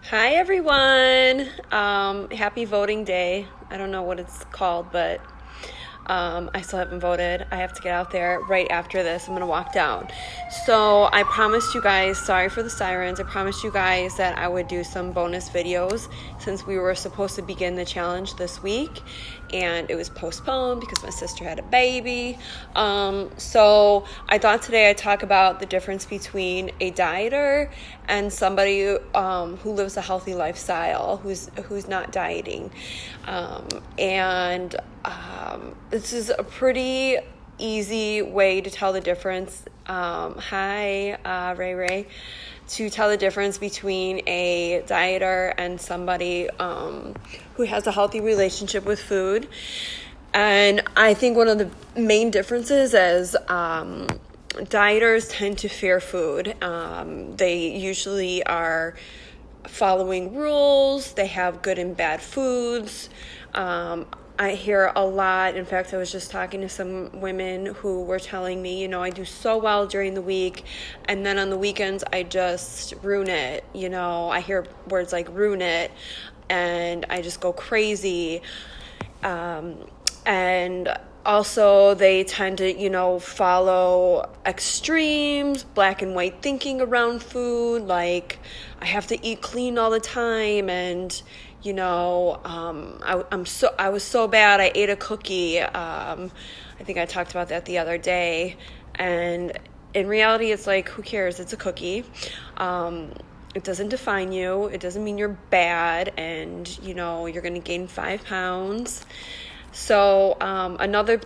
Hi everyone. Happy voting day. I don't know what it's called, but I still haven't voted. I have to get out there right after this. I'm going to walk down. So I promised you guys, sorry for the sirens, I promised you guys that I would do some bonus videos since we were supposed to begin the challenge this week and it was postponed because my sister had a baby. So I thought today I'd talk about the difference between a dieter and somebody who lives a healthy lifestyle, who's not dieting. This is a pretty easy way to tell the difference. Hi, Ray. To tell the difference between a dieter and somebody who has a healthy relationship with food. And I think one of the main differences is dieters tend to fear food. They usually are following rules. They have good and bad foods. I hear a lot. In fact, I was just talking to some women who were telling me, I do so well during the week, and then on the weekends, I just ruin it. I hear words like ruin it, and I just go crazy. And also, they tend to, follow extremes, black and white thinking around food, like I have to eat clean all the time, and I was so bad. I ate a cookie. I think I talked about that the other day. And in reality, it's like, who cares? It's a cookie. It doesn't define you. It doesn't mean you're bad. And, you're going to gain 5 pounds. So another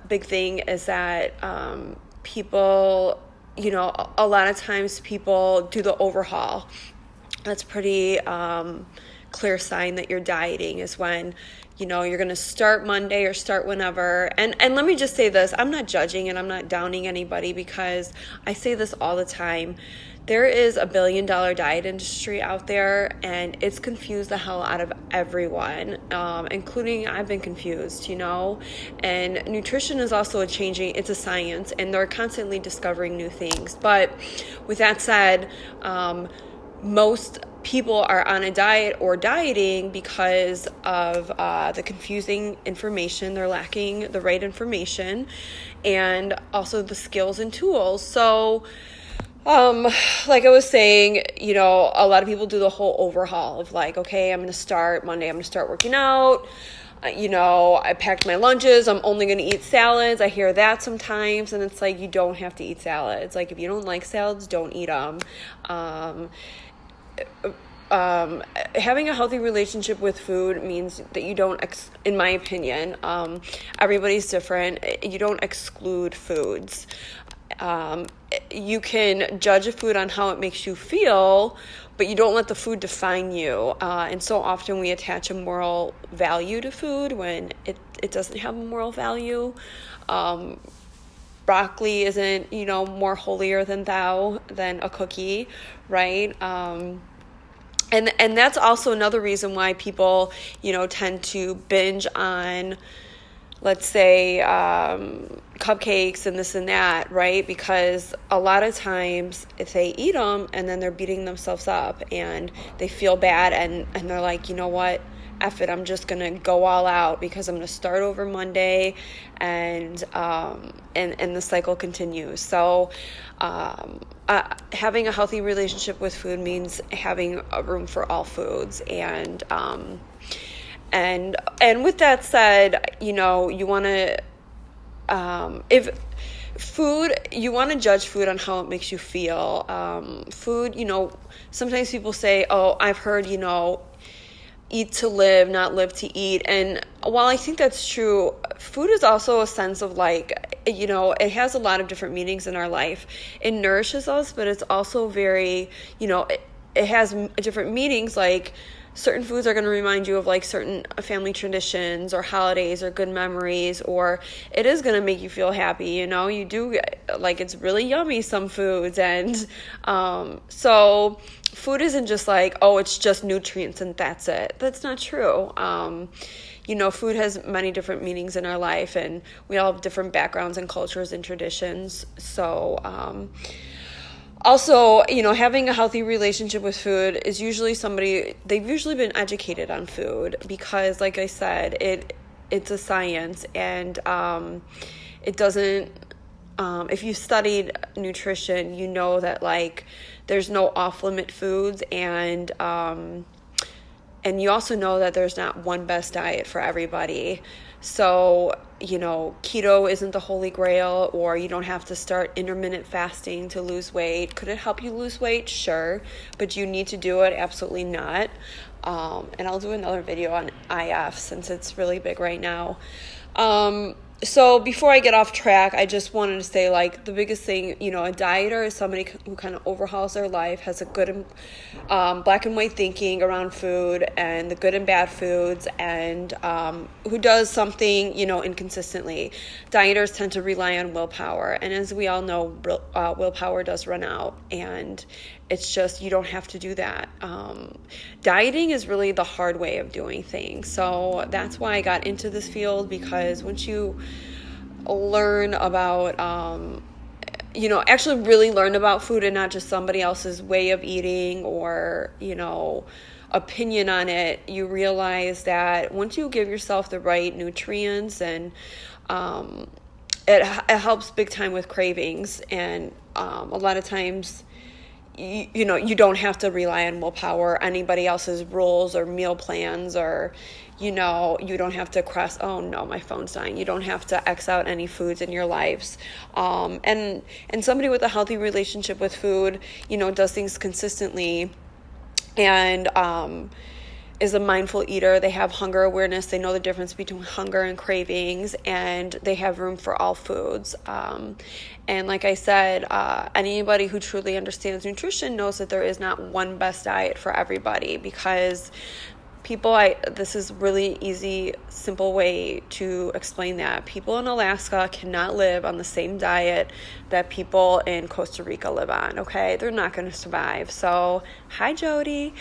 big thing is that people, a lot of times people do the overhaul. That's pretty clear sign that you're dieting is when you're going to start Monday or start whenever. And let me just say this, I'm not judging and I'm not downing anybody because I say this all the time. There is a $1 billion diet industry out there, and it's confused the hell out of everyone, including I've been confused, and nutrition is also it's a science, and they're constantly discovering new things. But with that said, most people are on a diet or dieting because of the confusing information. They're lacking the right information and also the skills and tools. So like I was saying, a lot of people do the whole overhaul of like, okay, I'm going to start Monday. I'm going to start working out. I packed my lunches. I'm only going to eat salads. I hear that sometimes. And it's like, you don't have to eat salads. Like if you don't like salads, don't eat them. Having a healthy relationship with food means that you don't, in my opinion, everybody's different. You don't exclude foods. You can judge a food on how it makes you feel, but you don't let the food define you. And so often we attach a moral value to food when it doesn't have a moral value. Broccoli isn't, more holier than thou than a cookie, right? And that's also another reason why people, tend to binge on, let's say, cupcakes and this and that, right? Because a lot of times if they eat them and then they're beating themselves up and they feel bad and they're like, you know what? F it, I'm just going to go all out because I'm going to start over Monday and the cycle continues. So having a healthy relationship with food means having a room for all foods. And with that said, you want to, you want to judge food on how it makes you feel. Food, sometimes people say, oh, I've heard, eat to live, not live to eat. And while I think that's true, food is also a sense of like, it has a lot of different meanings in our life. It nourishes us, but it's also very, it has different meanings. Like certain foods are going to remind you of like certain family traditions or holidays or good memories, or it is going to make you feel happy. You do like, it's really yummy, some foods. And so food isn't just like, oh, it's just nutrients and that's it. That's not true. Food has many different meanings in our life, and we all have different backgrounds and cultures and traditions. So Also, having a healthy relationship with food is usually they've usually been educated on food, because like I said, it's a science, and it doesn't, if you studied nutrition, you know that like there's no off limit foods, and you also know that there's not one best diet for everybody. So, keto isn't the holy grail, or you don't have to start intermittent fasting to lose weight. Could it help you lose weight? Sure. But you need to do it? Absolutely not. And I'll do another video on IF, since it's really big right now. So before I get off track, I just wanted to say, like, the biggest thing, a dieter is somebody who kind of overhauls their life, has a good black and white thinking around food and the good and bad foods, and who does something, inconsistently. Dieters tend to rely on willpower, and as we all know, willpower does run out, and it's just, you don't have to do that. Dieting is really the hard way of doing things. So that's why I got into this field, because once you learn about, actually really learn about food, and not just somebody else's way of eating or, opinion on it, you realize that once you give yourself the right nutrients, and it helps big time with cravings. And a lot of times, you don't have to rely on willpower, anybody else's rules or meal plans, or, you don't have to cross, oh no, my phone's dying. You don't have to X out any foods in your lives. And somebody with a healthy relationship with food, does things consistently, and is a mindful eater. They have hunger awareness. They know the difference between hunger and cravings, and they have room for all foods. And like I said, anybody who truly understands nutrition knows that there is not one best diet for everybody, because this is really easy, simple way to explain that. People in Alaska cannot live on the same diet that people in Costa Rica live on, okay? They're not going to survive. So, hi, Jody.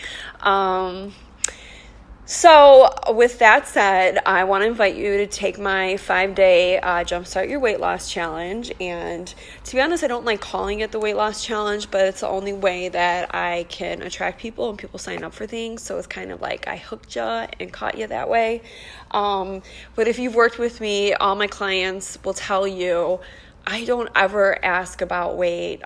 So with that said, I want to invite you to take my 5-day Jumpstart Your Weight Loss Challenge. And to be honest, I don't like calling it the Weight Loss Challenge, but it's the only way that I can attract people and people sign up for things. So it's kind of like I hooked you and caught you that way. But if you've worked with me, all my clients will tell you I don't ever ask about weight.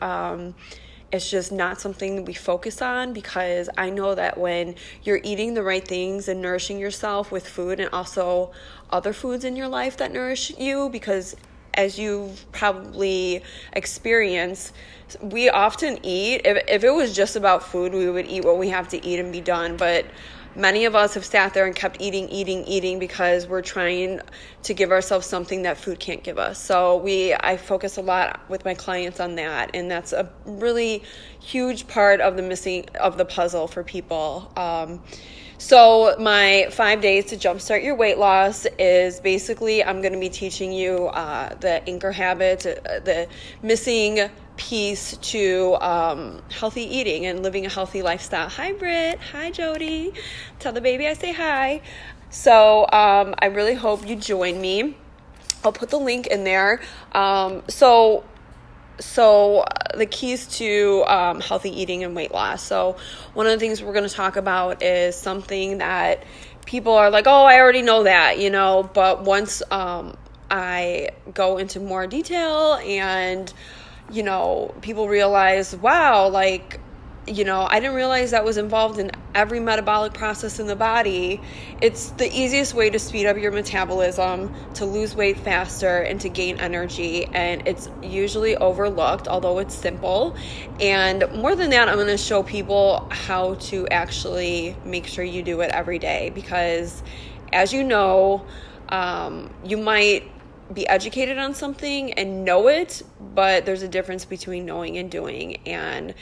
It's just not something that we focus on, because I know that when you're eating the right things and nourishing yourself with food, and also other foods in your life that nourish you, because as you've probably experienced, we often eat, if it was just about food, we would eat what we have to eat and be done. But many of us have sat there and kept eating because we're trying to give ourselves something that food can't give us. So I focus a lot with my clients on that, and that's a really huge part of the puzzle for people. So my 5 days to jumpstart your weight loss is basically, I'm going to be teaching you the anchor habits, the missing piece to healthy eating and living a healthy lifestyle. Hi, Britt. Hi, Jody. Tell the baby I say hi. So I really hope you join me. I'll put the link in there. So the keys to healthy eating and weight loss. So one of the things we're going to talk about is something that people are like, oh, I already know that, but once I go into more detail and people realize, wow, I didn't realize that was involved in every metabolic process in the body. It's the easiest way to speed up your metabolism, to lose weight faster, and to gain energy. And it's usually overlooked, although it's simple. And more than that, I'm going to show people how to actually make sure you do it every day. Because as you know, you might be educated on something and know it, but there's a difference between knowing and doing. And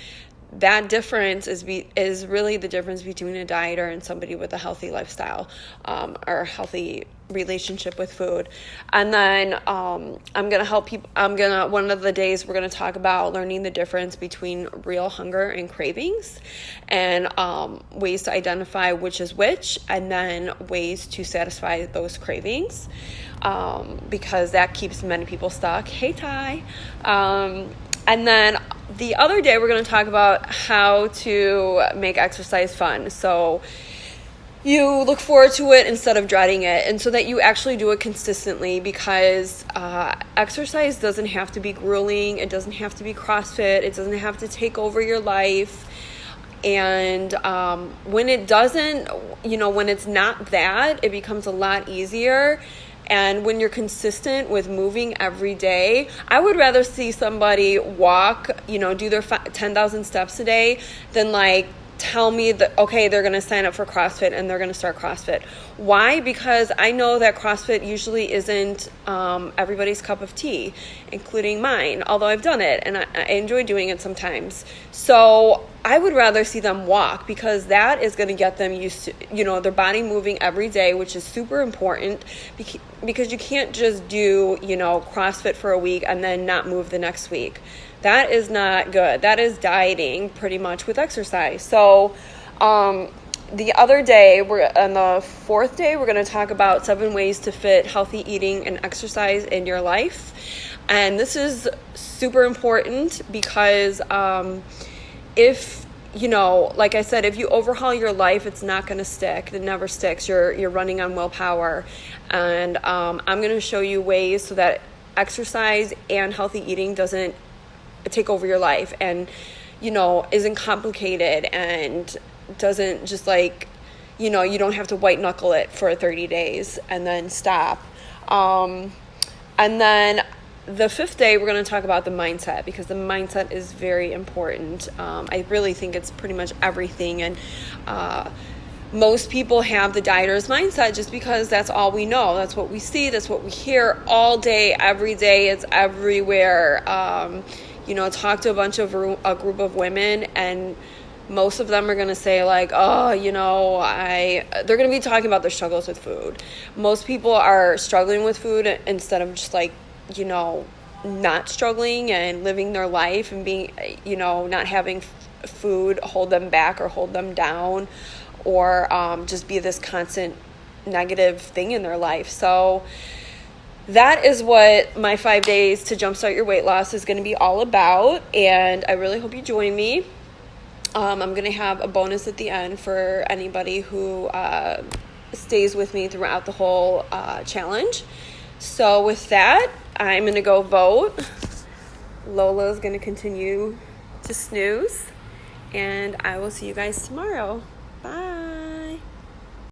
that difference is really the difference between a dieter and somebody with a healthy lifestyle, or healthy relationship with food. And then I'm gonna help people. One of the days we're gonna talk about learning the difference between real hunger and cravings, and ways to identify which is which, and then ways to satisfy those cravings, because that keeps many people stuck. Hey, Ty. And then The other day, we're going to talk about how to make exercise fun. So you look forward to it instead of dreading it, and so that you actually do it consistently, because exercise doesn't have to be grueling. It doesn't have to be CrossFit. It doesn't have to take over your life. And when it doesn't, when it's not that, it becomes a lot easier. And when you're consistent with moving every day, I would rather see somebody walk, do their 10,000 steps a day than tell me that, okay, they're going to sign up for CrossFit and they're going to start CrossFit. Why? Because I know that CrossFit usually isn't everybody's cup of tea, including mine, although I've done it and I enjoy doing it sometimes. So I would rather see them walk, because that is going to get them used to, their body moving every day, which is super important, because you can't just do, CrossFit for a week and then not move the next week. That is not good. That is dieting pretty much with exercise. So the other day, on the fourth day, we're going to talk about 7 ways to fit healthy eating and exercise in your life. And this is super important because if, like I said, if you overhaul your life, it's not going to stick. It never sticks. You're running on willpower. And I'm going to show you ways so that exercise and healthy eating doesn't take over your life and, isn't complicated and doesn't just you don't have to white knuckle it for 30 days and then stop. And then the 5th day, we're going to talk about the mindset, because the mindset is very important. I really think it's pretty much everything. And most people have the dieter's mindset just because that's all we know. That's what we see. That's what we hear all day, every day. It's everywhere. Talk to a group of women, and most of them are going to say they're going to be talking about their struggles with food. Most people are struggling with food instead of just not struggling and living their life and being, not having food hold them back or hold them down, or just be this constant negative thing in their life. So that is what my 5 days to jumpstart your weight loss is going to be all about, and I really hope you join me. I'm going to have a bonus at the end for anybody who stays with me throughout the whole challenge. So with that, I'm going to go vote. Lola's going to continue to snooze, and I will see you guys tomorrow. Bye.